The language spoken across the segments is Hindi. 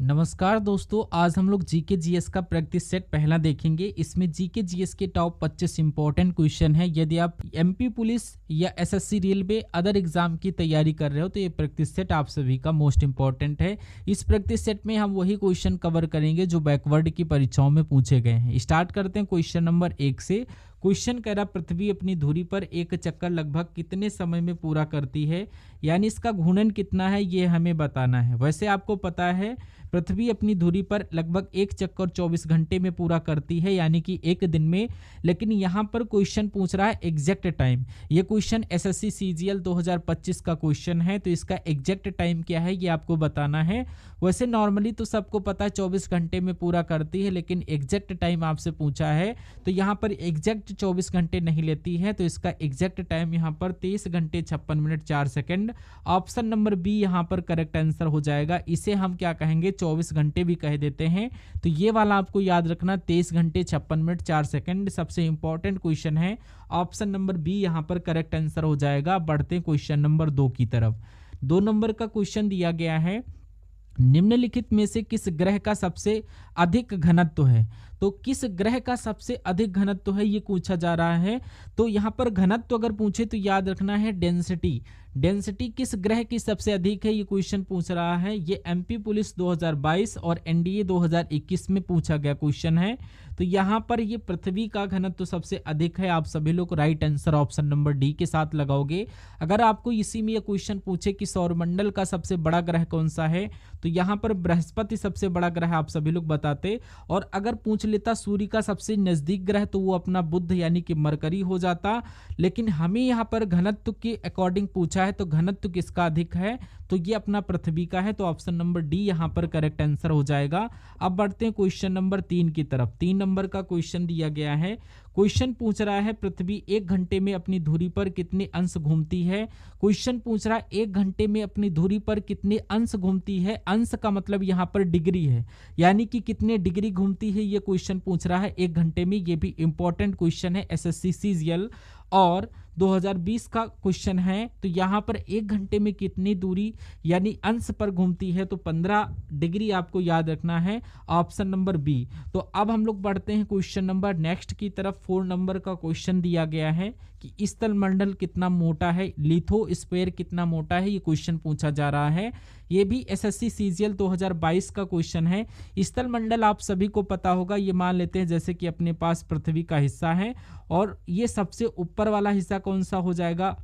नमस्कार दोस्तों, आज हम लोग जीके जीएस का प्रैक्टिस सेट पहला देखेंगे। इसमें जीके जीएस के टॉप 25 इंपॉर्टेंट क्वेश्चन है। यदि आप एमपी पुलिस या एसएससी रेलवे अदर एग्जाम की तैयारी कर रहे हो तो ये प्रैक्टिस सेट आप सभी का मोस्ट इंपॉर्टेंट है। इस प्रैक्टिस सेट में हम वही क्वेश्चन कवर करेंगे जो बैकवर्ड की परीक्षाओं में पूछे गए हैं। स्टार्ट करते हैं क्वेश्चन नंबर 1 से। क्वेश्चन कह रहा पृथ्वी अपनी धुरी पर एक चक्कर लगभग कितने समय में पूरा करती है, यानी इसका घूर्णन कितना है ये हमें बताना है। वैसे आपको पता है पृथ्वी अपनी धुरी पर लगभग एक चक्कर 24 घंटे में पूरा करती है, यानी कि एक दिन में। लेकिन यहाँ पर क्वेश्चन पूछ रहा है एग्जैक्ट टाइम। ये क्वेश्चन एसएससी सीजीएल 2025 का क्वेश्चन है, तो इसका एग्जैक्ट टाइम क्या है ये आपको बताना है। वैसे नॉर्मली तो सबको पता है 24 घंटे में पूरा करती है, लेकिन एग्जैक्ट टाइम आपसे पूछा है तो यहाँ पर एग्जैक्ट 24 घंटे नहीं लेती है, तो इसका एग्जैक्ट टाइम यहाँ पर 23 घंटे 56 minute 4 second. Option number B यहाँ पर करेक्ट आंसर हो जाएगा। इसे हम क्या कहेंगे, 24 घंटे भी कह देते हैं। तो ये वाला आपको याद रखना, 23 घंटे 56 मिनट 4 सेकंड सबसे इंपॉर्टेंट क्वेश्चन है। ऑप्शन नंबर बी यहाँ पर करेक्ट आंसर हो जाएगा। बढ़ते हैं क्वेश्चन नंबर 2 की तरफ। 2 नंबर का क्वेश्चन दिया गया है, निम्नलिखित में से किस ग्रह का सबसे अधिक घनत्व है। तो किस ग्रह का सबसे अधिक घनत्व है ये पूछा जा रहा है। तो यहाँ पर घनत्व अगर पूछे तो याद रखना है डेंसिटी। डेंसिटी किस ग्रह की सबसे अधिक है ये क्वेश्चन पूछ रहा है। ये एमपी पुलिस 2022 और एनडीए 2021 में पूछा गया क्वेश्चन है। तो यहाँ पर ये पृथ्वी का घनत्व सबसे अधिक है। आप सभी लोग right answer option number D के साथ लगाओगे। अगर आपको इसी में ये क्वेश्चन पूछे कि सौरमंडल का सबसे बड़ा ग्रह कौन सा है, तो यहाँ पर बृहस्पति सबसे बड़ा ग्रह आप सभी लोग बताते। और अगर पूछ लेता सूर्य का सबसे नजदीक ग्रह तो वो अपना बुध यानी कि मरकरी हो जाता। लेकिन हमें यहाँ पर घनत्व के अकॉर्डिंग पूछा है, तो घनत्व किसका अधिक है, तो ये अपना पृथ्वी का है। तो ऑप्शन नंबर डी यहाँ पर करेक्ट आंसर हो जाएगा। अब बढ़ते हैं क्वेश्चन नंबर 3 की तरफ। 3 नंबर का क्वेश्चन दिया गया है। क्वेश्चन पूछ रहा है पृथ्वी 1 घंटे में अपनी धुरी पर कितने अंश घूमती है। क्वेश्चन पूछ रहा है 1 घंटे में अपनी धुरी पर कितने अंश घूमती है। अंश का मतलब यहाँ पर डिग्री है, यानी कि कितने डिग्री घूमती है ये क्वेश्चन पूछ रहा है 1 घंटे में। ये भी इंपॉर्टेंट क्वेश्चन है, एसएससी सीजीएल और 2020 का क्वेश्चन है। तो यहाँ पर 1 घंटे में कितनी दूरी यानी अंश पर घूमती है, तो 15 डिग्री आपको याद रखना है। Option number B. तो अब हम लोग बढ़ते हैं क्वेश्चन नंबर नेक्स्ट की तरफ। 4 नंबर का क्वेश्चन दिया गया है कि स्थल मंडल कितना मोटा है, लिथोस्फीयर कितना मोटा है, ये क्वेश्चन पूछा जा रहा है। ये भी एसएससी सीजीएल 2022 का क्वेश्चन है। स्थल मंडल आप सभी को पता होगा, ये मान लेते हैं जैसे कि अपने पास पृथ्वी का हिस्सा है, और ये सबसे ऊपर वाला हिस्सा कौन सा हो जाएगा,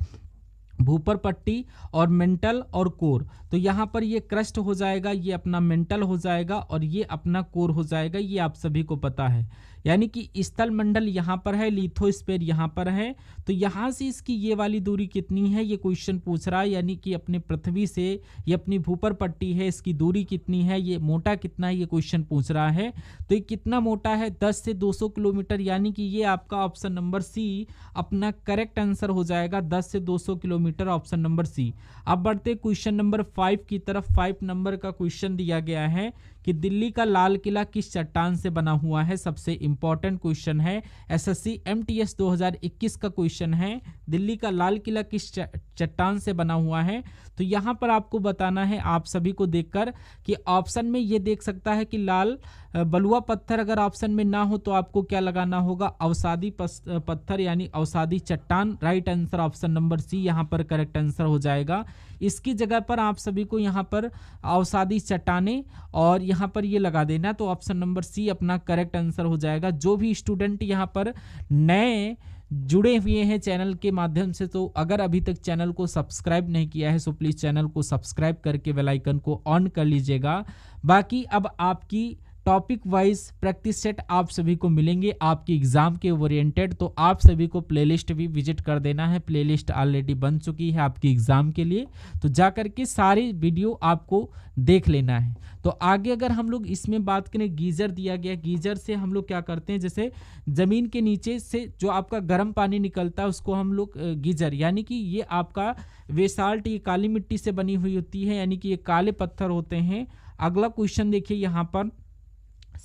भूपर पट्टी और मेंटल और कोर। तो यहाँ पर ये क्रस्ट हो जाएगा, ये अपना मेंटल हो जाएगा और ये अपना कोर हो जाएगा। ये आप सभी को पता है, यानी कि स्थल मंडल यहाँ पर है, लिथोस्फीयर यहाँ पर है। तो यहाँ से इसकी ये वाली दूरी कितनी है ये क्वेश्चन पूछ रहा है, यानी कि अपने पृथ्वी से ये अपनी भूपर पट्टी है, इसकी दूरी कितनी है, ये मोटा कितना है ये क्वेश्चन पूछ रहा है। तो ये कितना मोटा है, 10 से 200 किलोमीटर, यानी कि ये आपका ऑप्शन नंबर सी अपना करेक्ट आंसर हो जाएगा। 10 से 200 किलोमीटर, ऑप्शन नंबर सी। अब बढ़ते क्वेश्चन नंबर 5 की तरफ। 5 नंबर का क्वेश्चन दिया गया है कि दिल्ली का लाल किला किस चट्टान से बना हुआ है। सबसे इंपॉर्टेंट क्वेश्चन है, एसएससी एमटीएस 2021 का क्वेश्चन है। दिल्ली का लाल किला किस चट्टान से बना हुआ है, तो यहाँ पर आपको बताना है आप सभी को देखकर कि ऑप्शन में ये देख सकता है कि लाल बलुआ पत्थर अगर ऑप्शन में ना हो तो आपको क्या लगाना होगा, अवसादी पत्थर यानी अवसादी चट्टान। Right answer option number C यहाँ पर करेक्ट आंसर हो जाएगा। इसकी जगह पर आप सभी को यहाँ पर अवसादी चट्टाने और यहाँ पर ये लगा देना, तो ऑप्शन नंबर सी अपना करेक्ट आंसर हो जाएगा। जो भी स्टूडेंट यहाँ पर नए जुड़े हुए हैं चैनल के माध्यम से, तो अगर अभी तक चैनल को सब्सक्राइब नहीं किया है तो प्लीज़ चैनल को सब्सक्राइब करके बेल आइकन को ऑन कर लीजिएगा। बाकी अब आपकी टॉपिक वाइज प्रैक्टिस सेट आप सभी को मिलेंगे आपकी एग्जाम के ओरिएंटेड, तो आप सभी को प्लेलिस्ट भी विजिट कर देना है। प्लेलिस्ट ऑलरेडी बन चुकी है आपकी एग्जाम के लिए, तो जा करके सारी वीडियो आपको देख लेना है। तो आगे अगर हम लोग इसमें बात करें, गीजर दिया गया। गीजर से हम लोग क्या करते हैं, जैसे ज़मीन के नीचे से जो आपका गर्म पानी निकलता है उसको हम लोग गीजर, यानी कि ये आपका बेसाल्ट, ये काली मिट्टी से बनी हुई होती है, यानी कि ये काले पत्थर होते हैं। अगला क्वेश्चन देखिए यहाँ पर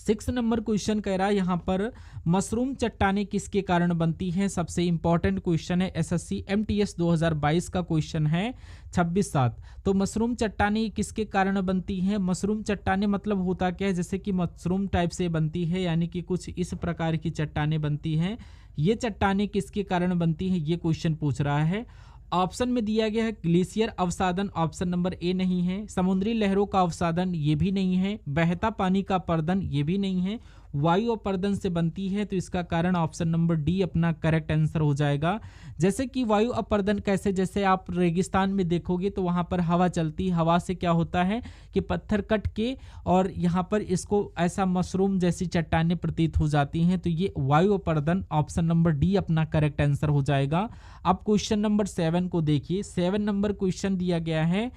6 नंबर क्वेश्चन कह रहा है यहाँ पर मशरूम चट्टाने किसके कारण बनती हैं। सबसे इंपॉर्टेंट क्वेश्चन है, एसएससी एमटीएस 2022 का क्वेश्चन है 26/7। तो मशरूम चट्टाने किसके कारण बनती हैं। मशरूम चट्टाने मतलब होता क्या है, जैसे कि मशरूम टाइप से बनती है, यानी कि कुछ इस प्रकार की चट्टाने बनती हैं। ये चट्टाने किसके कारण बनती हैं, ये क्वेश्चन पूछ रहा है। ऑप्शन में दिया गया है ग्लेशियर अवसादन, ऑप्शन नंबर ए नहीं है। समुद्री लहरों का अवसादन, ये भी नहीं है। बहता पानी का अपरदन, ये भी नहीं है। वायु अपरदन से बनती है, तो इसका कारण ऑप्शन नंबर डी अपना करेक्ट आंसर हो जाएगा। जैसे कि वायु अपरदन कैसे, जैसे आप रेगिस्तान में देखोगे तो वहां पर हवा चलती, हवा से क्या होता है कि पत्थर कट के और यहाँ पर इसको ऐसा मशरूम जैसी चट्टानें प्रतीत हो जाती हैं, तो ये वायु अपरदन, ऑप्शन नंबर डी अपना करेक्ट आंसर हो जाएगा। अब क्वेश्चन नंबर 7 को देखिए। 7 नंबर क्वेश्चन दिया गया है,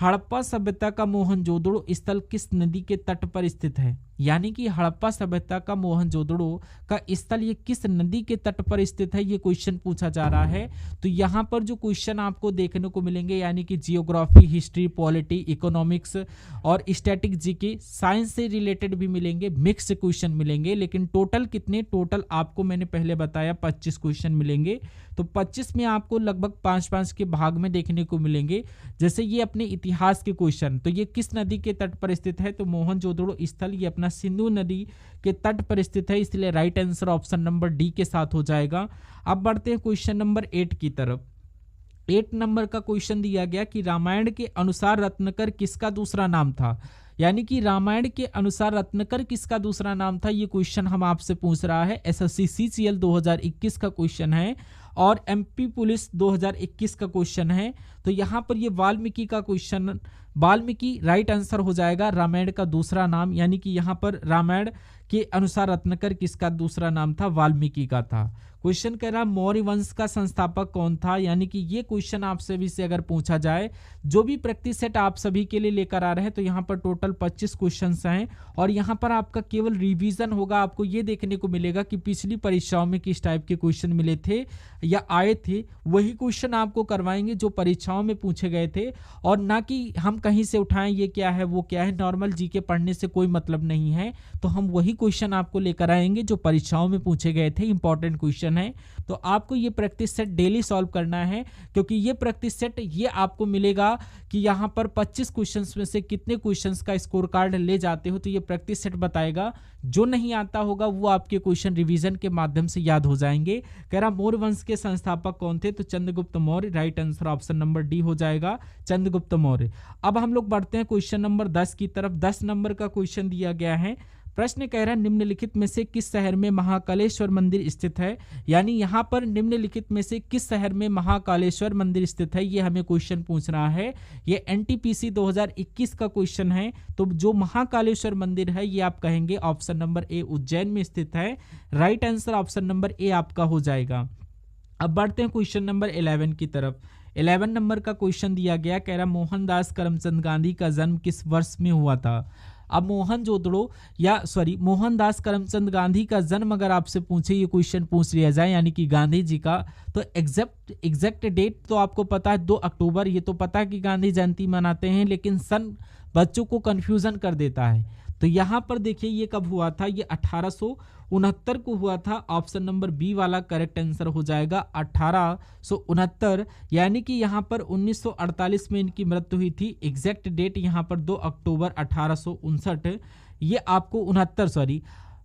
हड़प्पा सभ्यता का मोहनजोदड़ो स्थल किस नदी के तट पर स्थित है। यानी कि हड़प्पा सभ्यता का मोहनजोदड़ो का स्थल ये किस नदी के तट पर स्थित है, ये क्वेश्चन पूछा जा रहा है। तो यहाँ पर जो क्वेश्चन आपको देखने को मिलेंगे, यानी कि जियोग्राफी, हिस्ट्री, पॉलिटी, इकोनॉमिक्स और स्टैटिक जीके, साइंस से रिलेटेड भी मिलेंगे, मिक्स क्वेश्चन मिलेंगे। लेकिन टोटल कितने, टोटल आपको मैंने पहले बताया 25 क्वेश्चन मिलेंगे। तो 25 में आपको लगभग 5-5 के भाग में देखने को मिलेंगे। जैसे ये अपने इतिहास के क्वेश्चन, तो ये किस नदी के तट पर स्थित है, तो मोहनजोदड़ो स्थल ये अपना सिंधु नदी के तट पर स्थित है, इसलिए right answer option number D के साथ हो जाएगा। अब बढ़ते हैं क्वेश्चन नंबर 8 की तरफ। 8 नंबर का क्वेश्चन दिया गया कि रामायण के अनुसार रत्नाकर किसका दूसरा नाम था। यानी कि रामायण के अनुसार रत्नाकर किसका दूसरा नाम था, ये क्वेश्चन हम आपसे पूछ रहा है। एसएससी सीजीएल 2021 का क्वेश्चन है और एमपी पुलिस 2021 का क्वेश्चन है। तो यहाँ पर ये वाल्मीकि का क्वेश्चन, वाल्मीकि राइट आंसर हो जाएगा। रामायण का दूसरा नाम, यानी कि यहाँ पर रामायण के अनुसार रत्नाकर किसका दूसरा नाम था, वाल्मीकि का था। क्वेश्चन कह रहा मौर्य वंश का संस्थापक कौन था। यानी कि ये क्वेश्चन आपसे भी से अगर पूछा जाए, जो भी प्रैक्टिस सेट आप सभी के लिए लेकर आ रहे हैं, तो यहाँ पर टोटल 25 क्वेश्चंस हैं और यहाँ पर आपका केवल रिवीजन होगा। आपको ये देखने को मिलेगा कि पिछली परीक्षाओं में किस टाइप के क्वेश्चन मिले थे या आए थे, वही क्वेश्चन आपको करवाएंगे जो परीक्षाओं में पूछे गए थे, और ना कि हम कहीं से उठाएं ये क्या है वो क्या है। नॉर्मल जीके पढ़ने से कोई मतलब नहीं है, तो हम वही क्वेश्चन आपको लेकर आएंगे जो परीक्षाओं में पूछे गए थे, इंपॉर्टेंट क्वेश्चन है। तो आपको ये प्रैक्टिस सेट डेली सॉल्व करना है, क्योंकि ये प्रैक्टिस सेट ये आपको मिलेगा कि यहाँ पर 25 क्वेश्चंस में से कितने क्वेश्चंस का स्कोर कार्ड ले जाते हो, तो ये प्रैक्टिस सेट बताएगा। जो नहीं आता होगा वो आपके क्वेश्चन रिवीजन के माध्यम से याद हो जाएंगे। कह रहा मौर्य वंश के संस्थापक कौन थे, तो Chandragupta Maurya, right answer option number D हो जाएगा, चंद्रगुप्त मौर्य। अब हम लोग बढ़ते हैं क्वेश्चन नंबर 10 की तरफ। 10 नंबर का क्वेश्चन दिया गया है। प्रश्न कह रहा है निम्नलिखित में से किस शहर में महाकालेश्वर मंदिर स्थित है। यानी यहाँ पर निम्नलिखित में से किस शहर में महाकालेश्वर मंदिर स्थित है, ये हमें क्वेश्चन पूछ रहा है। ये एनटीपीसी 2021 का क्वेश्चन है। तो जो महाकालेश्वर मंदिर है ये आप कहेंगे ऑप्शन नंबर ए उज्जैन में स्थित है, right answer option number A आपका हो जाएगा। अब बढ़ते हैं क्वेश्चन नंबर 11 की तरफ। 11 नंबर का क्वेश्चन दिया गया, कह रहा मोहनदास करमचंद गांधी का जन्म किस वर्ष में हुआ था। अब मोहनदास करमचंद गांधी का जन्म अगर आपसे पूछे, ये क्वेश्चन पूछ लिया जाए यानी कि गांधी जी का, तो एग्जैक्ट डेट तो आपको पता है 2 अक्टूबर, ये तो पता है कि गांधी जयंती मनाते हैं, लेकिन सन बच्चों को कंफ्यूजन कर देता है। तो यहाँ पर देखिए ये कब हुआ था, ये 1869 को हुआ था। ऑप्शन नंबर बी वाला करेक्ट आंसर हो जाएगा 1869। यानी कि यहाँ पर 1948 में इनकी मृत्यु हुई थी। एग्जैक्ट डेट यहाँ पर 2 अक्टूबर 1859। ये आपको 69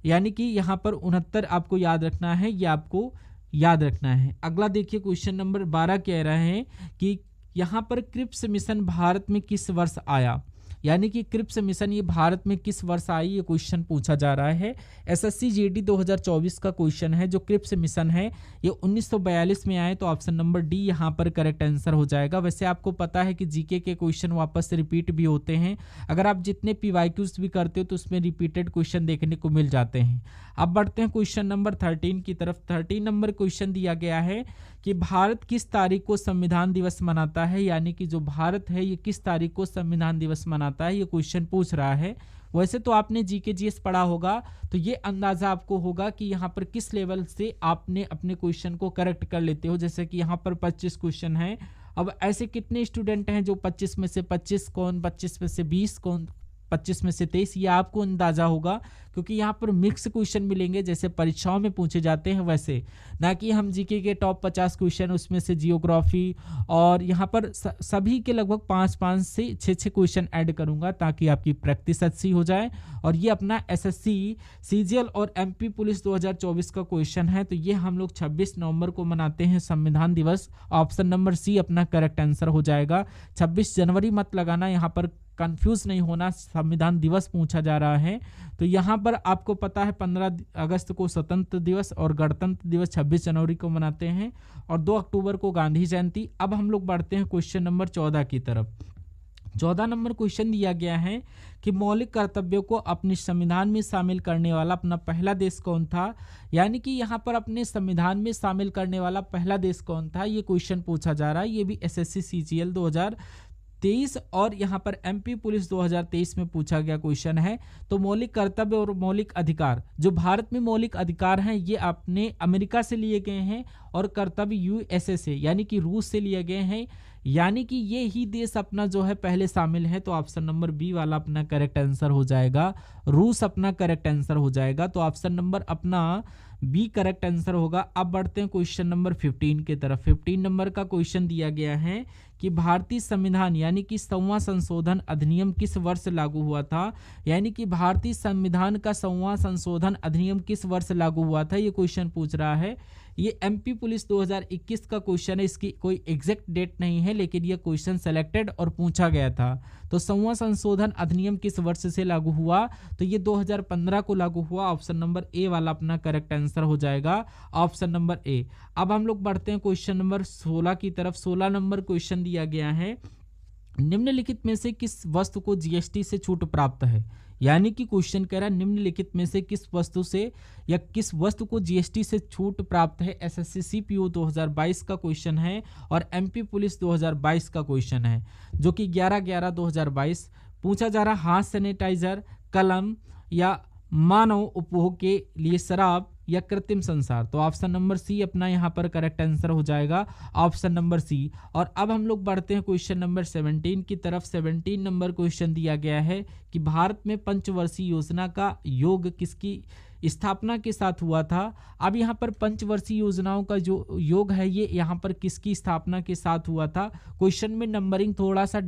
यानी कि यहाँ पर 69 आपको याद रखना है, ये आपको याद रखना है। अगला देखिए क्वेश्चन नंबर 12 कह रहे हैं कि यहाँ पर क्रिप्स मिशन भारत में किस वर्ष आया। यानी कि क्रिप्स मिशन ये भारत में किस वर्ष आई, ये क्वेश्चन पूछा जा रहा है। एसएससी जीडी 2024 का क्वेश्चन है। जो क्रिप्स मिशन है ये 1942 में आए, तो ऑप्शन नंबर डी यहाँ पर करेक्ट आंसर हो जाएगा। वैसे आपको पता है कि जीके के क्वेश्चन वापस से रिपीट भी होते हैं। अगर आप जितने पीवाईक्यूज भी करते हो तो उसमें रिपीटेड क्वेश्चन देखने को मिल जाते हैं। अब बढ़ते हैं क्वेश्चन नंबर 13 की तरफ। 13 नंबर क्वेश्चन दिया गया है कि भारत किस तारीख को संविधान दिवस मनाता है। यानी कि जो भारत है ये किस तारीख को संविधान दिवस मनाता है, ये क्वेश्चन पूछ रहा है। वैसे तो आपने जीके जीएस पढ़ा होगा, तो ये अंदाजा आपको होगा कि यहाँ पर किस लेवल से आपने अपने क्वेश्चन को करेक्ट कर लेते हो। जैसे कि यहाँ पर 25 क्वेश्चन है। अब ऐसे कितने स्टूडेंट हैं जो 25 में से 25 कौन, 25 में से 20 कौन, 25 में से 23, ये आपको अंदाजा होगा क्योंकि यहाँ पर मिक्स क्वेश्चन मिलेंगे जैसे परीक्षाओं में पूछे जाते हैं वैसे, ना कि हम जीके के टॉप 50 क्वेश्चन उसमें से जियोग्राफी, और यहाँ पर सभी के लगभग 5-5 से 6-6 क्वेश्चन ऐड करूंगा ताकि आपकी प्रैक्टिस अच्छी हो जाए। और ये अपना एसएससी सीजीएल और एमपी पुलिस 2024 का क्वेश्चन है। तो ये हम लोग 26 नवंबर को मनाते हैं संविधान दिवस। ऑप्शन नंबर सी अपना करेक्ट आंसर हो जाएगा। 26 जनवरी मत लगाना, यहाँ पर कंफ्यूज नहीं होना, संविधान दिवस पूछा जा रहा है। तो यहाँ पर आपको पता है 15 अगस्त को स्वतंत्र दिवस और गणतंत्र दिवस 26 जनवरी को मनाते हैं, और 2 अक्टूबर को गांधी जयंती। अब हम लोग बढ़ते हैं क्वेश्चन नंबर 14 की तरफ। 14 नंबर क्वेश्चन दिया गया है कि मौलिक कर्तव्यों को अपने संविधान में शामिल करने वाला अपना पहला देश कौन था। यानी कि यहाँ पर अपने संविधान में शामिल करने वाला पहला देश कौन था, ये क्वेश्चन पूछा जा रहा है। ये भी एसएससी सीजीएल 2023 और यहाँ पर एमपी पुलिस 2023 में पूछा गया क्वेश्चन है। तो मौलिक कर्तव्य और मौलिक अधिकार, जो भारत में मौलिक अधिकार हैं ये अपने अमेरिका से लिए गए हैं, और कर्तव्य यूएसए से यानी कि रूस से लिए गए हैं। यानी कि ये ही देश अपना जो है पहले शामिल है। तो ऑप्शन नंबर बी वाला अपना करेक्ट आंसर हो जाएगा, रूस अपना करेक्ट आंसर हो जाएगा। तो ऑप्शन नंबर अपना बी करेक्ट आंसर होगा। अब बढ़ते हैं क्वेश्चन नंबर 15 की तरफ। 15 नंबर का क्वेश्चन दिया गया है कि भारतीय संविधान यानी कि 100वां संशोधन अधिनियम किस वर्ष लागू हुआ था। यानी कि भारतीय संविधान का 100वां संशोधन अधिनियम किस वर्ष लागू हुआ था, ये क्वेश्चन पूछ रहा है। ये एमपी पुलिस 2021 का क्वेश्चन है, इसकी कोई एग्जैक्ट डेट नहीं है, लेकिन ये क्वेश्चन सेलेक्टेड और पूछा गया था। तो 100वां संशोधन अधिनियम किस वर्ष से लागू हुआ, तो ये 2015 को लागू हुआ। ऑप्शन नंबर ए वाला अपना करेक्ट आंसर हो जाएगा, ऑप्शन नंबर ए। अब हम लोग बढ़ते हैं क्वेश्चन नंबर 16 की तरफ। 16 नंबर क्वेश्चन दिया गया है, निम्नलिखित में से किस वस्तु को जीएसटी से छूट प्राप्त है। यानी कि क्वेश्चन कह रहा है निम्नलिखित में से किस वस्तु से या किस वस्तु को जीएसटी से छूट प्राप्त है। एसएससी सीपीओ 2022 का क्वेश्चन है और एमपी पुलिस 2022 का क्वेश्चन है, जो कि 11/11/2022 पूछा जा रहा। हाथ सैनिटाइजर, कलम या मानव उपभोग के लिए शराब या कृत्रिम संसार। तो ऑप्शन नंबर सी अपना यहाँ पर करेक्ट आंसर हो जाएगा, ऑप्शन नंबर सी। और अब हम लोग बढ़ते हैं क्वेश्चन नंबर 17 की तरफ। 17 नंबर क्वेश्चन दिया गया है कि भारत में पंचवर्षीय योजना का योग किसकी स्थापना के साथ हुआ था। अब यहाँ पर पंचवर्षीय योजनाओं का जो योग है ये यहाँ पर किसकी स्थापना के साथ हुआ था। क्वेश्चन में नंबरिंग थोड़ा सा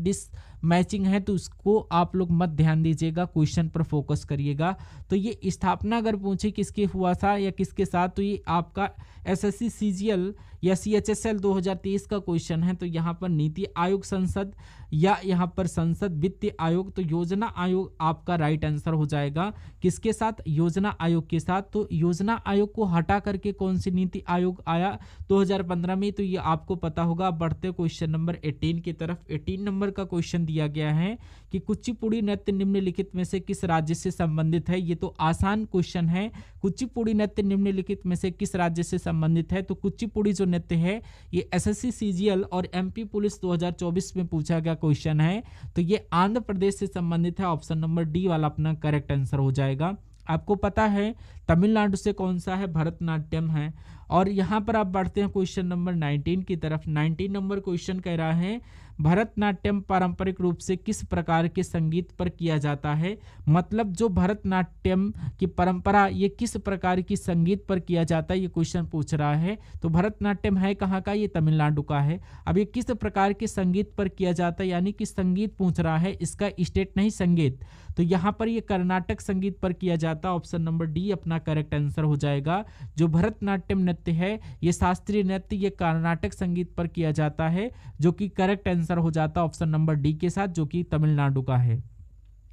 मैचिंग है, तो उसको आप लोग मत ध्यान दीजिएगा, क्वेश्चन पर फोकस करिएगा। तो ये स्थापना अगर पूछे किसके हुआ था या किसके साथ, तो ये आपका एसएससी सीजीएल या सीएचएसएल 2023 का क्वेश्चन है। तो यहाँ पर नीति आयोग संसद या यहाँ पर संसद वित्त आयोग, तो योजना आयोग आपका राइट आंसर हो जाएगा। किसके साथ, योजना आयोग के साथ। तो योजना आयोग को हटा करके कौन सी नीति आयोग आया 2015 में, तो ये आपको पता होगा। बढ़ते क्वेश्चन नंबर 18 की तरफ। 18 नंबर का क्वेश्चन दिया गया है कि कुचिपुड़ी नृत्य निम्नलिखित में से किस राज्य से संबंधित है। ये तो आसान क्वेश्चन है। कुचिपुड़ी नृत्य निम्नलिखित में से किस राज्य से संबंधित है, तो कुचिपुड़ी जो नृत्य है ये एसएससी सीजीएल और एमपी पुलिस 2024 में पूछा गया क्वेश्चन है। तो ये आंध्र प्रदेश से संबंधित है, ऑप्शन नंबर डी वाला अपना करेक्ट आंसर हो जाएगा। आपको पता है तमिलनाडु से कौन सा है, भरतनाट्यम है। और यहाँ पर आप बढ़ते हैं क्वेश्चन नंबर 19 की तरफ। 19 नंबर क्वेश्चन कह रहा है भरतनाट्यम पारंपरिक रूप से किस प्रकार के संगीत पर किया जाता है। मतलब जो भरतनाट्यम की परंपरा ये किस प्रकार की संगीत पर किया जाता है, ये क्वेश्चन पूछ रहा है। तो भरतनाट्यम है कहाँ का, ये तमिलनाडु का है। अब ये किस प्रकार के संगीत पर किया जाता है, यानी कि संगीत पूछ रहा है, इसका स्टेट नहीं संगीत। तो यहाँ पर ये कर्नाटक संगीत पर किया जाता है, ऑप्शन नंबर डी अपना करेक्ट आंसर हो जाएगा। जो भरतनाट्यम नृत्य है ये शास्त्रीय नृत्य ये कर्नाटक संगीत पर किया जाता है, जो कि करेक्ट आंसर हो जाता है ऑप्शन नंबर डी के साथ, जो कि तमिलनाडु का है।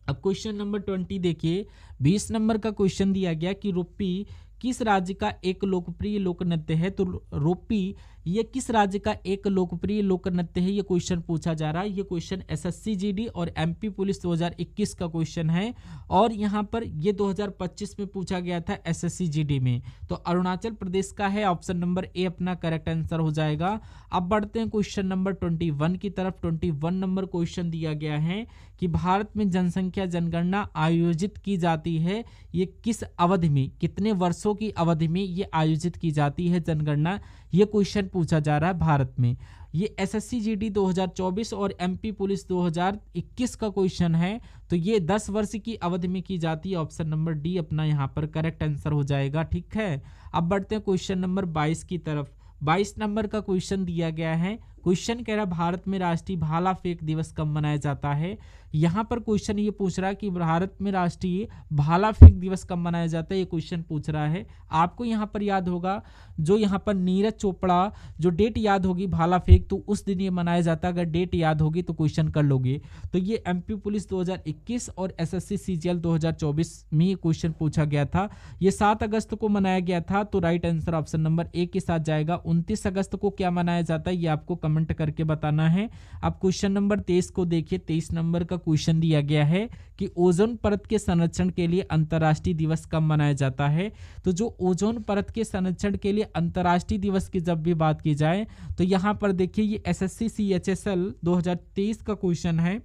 अब क्वेश्चन नंबर 20 देखिए। 20 नंबर का क्वेश्चन दिया गया कि रूपी किस राज्य का एक लोकप्रिय लोक नृत्य है। तो रूपी ये किस राज्य का एक लोकप्रिय लोक नृत्य है, ये क्वेश्चन पूछा जा रहा है। ये क्वेश्चन एसएससी जीडी और एमपी पुलिस 2021 का क्वेश्चन है, और यहाँ पर ये 2025 में पूछा गया था एसएससी जीडी में। तो अरुणाचल प्रदेश का है, ऑप्शन नंबर ए अपना करेक्ट आंसर हो जाएगा। अब बढ़ते हैं क्वेश्चन नंबर 21 की तरफ। 21 नंबर क्वेश्चन दिया गया है कि भारत में जनसंख्या जनगणना आयोजित की जाती है, ये किस अवधि में, कितने वर्षों की अवधि में ये आयोजित की जाती है जनगणना, ये क्वेश्चन पूछा जा रहा है भारत में। ये एसएससी जीडी 2024 और एमपी पुलिस 2021 का क्वेश्चन है। तो ये 10 वर्ष की अवधि में की जाती है। ऑप्शन नंबर डी अपना यहाँ पर करेक्ट आंसर हो जाएगा। ठीक है, अब बढ़ते हैं क्वेश्चन नंबर 22 की तरफ। 22 नंबर का क्वेश्चन दिया गया है। क्वेश्चन कह रहा है भारत में राष्ट्रीय भाला फेंक दिवस कब मनाया जाता है। यहाँ पर क्वेश्चन ये पूछ रहा है कि भारत में राष्ट्रीय भाला फेंक दिवस कब मनाया जाता है, ये क्वेश्चन पूछ रहा है। आपको यहाँ पर याद होगा जो यहाँ पर नीरज चोपड़ा जो डेट याद होगी भाला फेंक, तो उस दिन ये मनाया जाता है। अगर डेट याद होगी तो क्वेश्चन कर लोगे। तो ये एमपी पुलिस 2021 और एसएससी सीजीएल 2024 में ये क्वेश्चन पूछा गया था। ये 7 अगस्त को मनाया गया था। तो right answer option number A के साथ जाएगा। 29 अगस्त को क्या मनाया जाता है ये आपको कमेंट करके बताना है। अब क्वेश्चन नंबर 23 को देखिए। 23 नंबर का क्वेश्चन दिया गया है कि ओजोन परत के संरक्षण के लिए अंतर्राष्ट्रीय दिवस कब मनाया जाता है। तो जो ओजोन परत के संरक्षण के लिए अंतर्राष्ट्रीय दिवस की जब भी बात की जाए तो यहाँ पर देखिए ये एसएससी सीएचएसएल 2023 का क्वेश्चन है।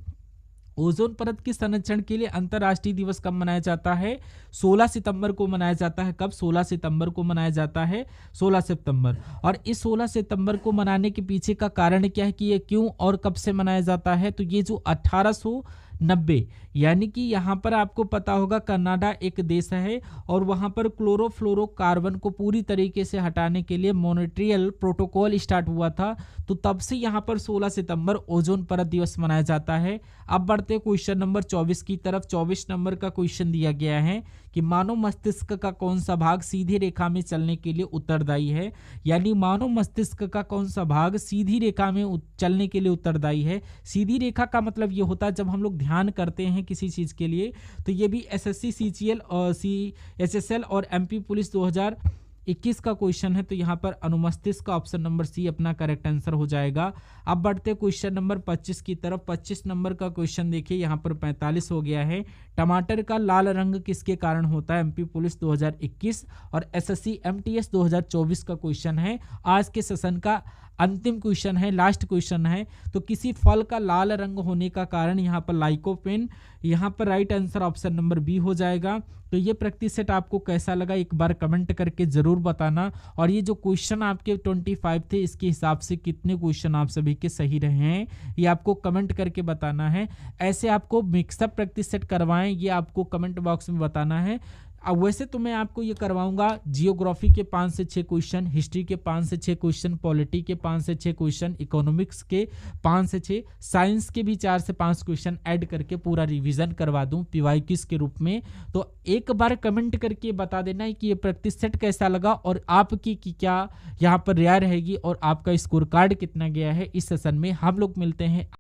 ओजोन परत के संरक्षण के लिए अंतर्राष्ट्रीय दिवस कब मनाया जाता है। 16 सितंबर को मनाया जाता है। कब? 16 सितंबर को मनाया जाता है। 16 सितंबर। और इस 16 सितंबर को मनाने के पीछे का कारण क्या है कि ये क्यों और कब से मनाया जाता है। तो ये जो 1890 यानी कि यहाँ पर आपको पता होगा कनाडा एक देश है और वहाँ पर क्लोरोफ्लोरोकार्बन को पूरी तरीके से हटाने के लिए मॉन्ट्रियल प्रोटोकॉल स्टार्ट हुआ था। तो तब से यहाँ पर 16 सितंबर ओजोन परत दिवस मनाया जाता है। अब बढ़ते क्वेश्चन नंबर 24 की तरफ। 24 नंबर का क्वेश्चन दिया गया है कि मानव मस्तिष्क का कौन सा भाग सीधी रेखा में चलने के लिए उत्तरदायी है। यानी मानव मस्तिष्क का कौन सा भाग सीधी रेखा में चलने के लिए उत्तरदायी है। सीधी रेखा का मतलब ये होता है जब हम लोग ध्यान करते हैं किसी चीज के लिए। तो ये भी एसएससी सीजीएल और सीएचएसएल और एमपी पुलिस 2021 का क्वेश्चन है। तो यहाँ पर अनुमस्तिष्क का ऑप्शन नंबर सी अपना करेक्ट आंसर हो जाएगा। अब बढ़ते क्वेश्चन नंबर 25 की तरफ। 25 नंबर का क्वेश्चन देखिए, यहाँ पर 45 हो गया है। टमाटर का लाल रंग किसके कारण होता है। एमपी पुलिस 2021 और एसएससी एमटीएस 2024 का क्वेश्चन है। आज के सेशन का अंतिम क्वेश्चन है, लास्ट क्वेश्चन है। तो किसी फल का लाल रंग होने का कारण यहाँ पर लाइकोपेन। यहाँ पर right answer option number B हो जाएगा। तो ये प्रैक्टिस सेट आपको कैसा लगा एक बार कमेंट करके जरूर बताना। और ये जो क्वेश्चन आपके 25 थे इसके हिसाब से कितने क्वेश्चन आप सभी के सही रहे हैं ये आपको कमेंट करके बताना है। ऐसे आपको मिक्सअप प्रैक्टिस सेट करवाएं ये आपको कमेंट बॉक्स में बताना है। अब वैसे तो मैं आपको ये करवाऊंगा जियोग्राफी के 5 से 6 क्वेश्चन, हिस्ट्री के 5 से 6 क्वेश्चन, पॉलिटी के 5 से 6 क्वेश्चन, इकोनॉमिक्स के 5 से 6, साइंस के भी 4 से 5 क्वेश्चन ऐड करके पूरा रिवीजन करवा दूं पीवाईक्यूज के रूप में। तो एक बार कमेंट करके बता देना है कि ये प्रैक्टिस सेट कैसा लगा और आपकी क्या यहाँ पर राय रहेगी और आपका स्कोर कार्ड कितना गया है। इस सेशन में हम लोग मिलते हैं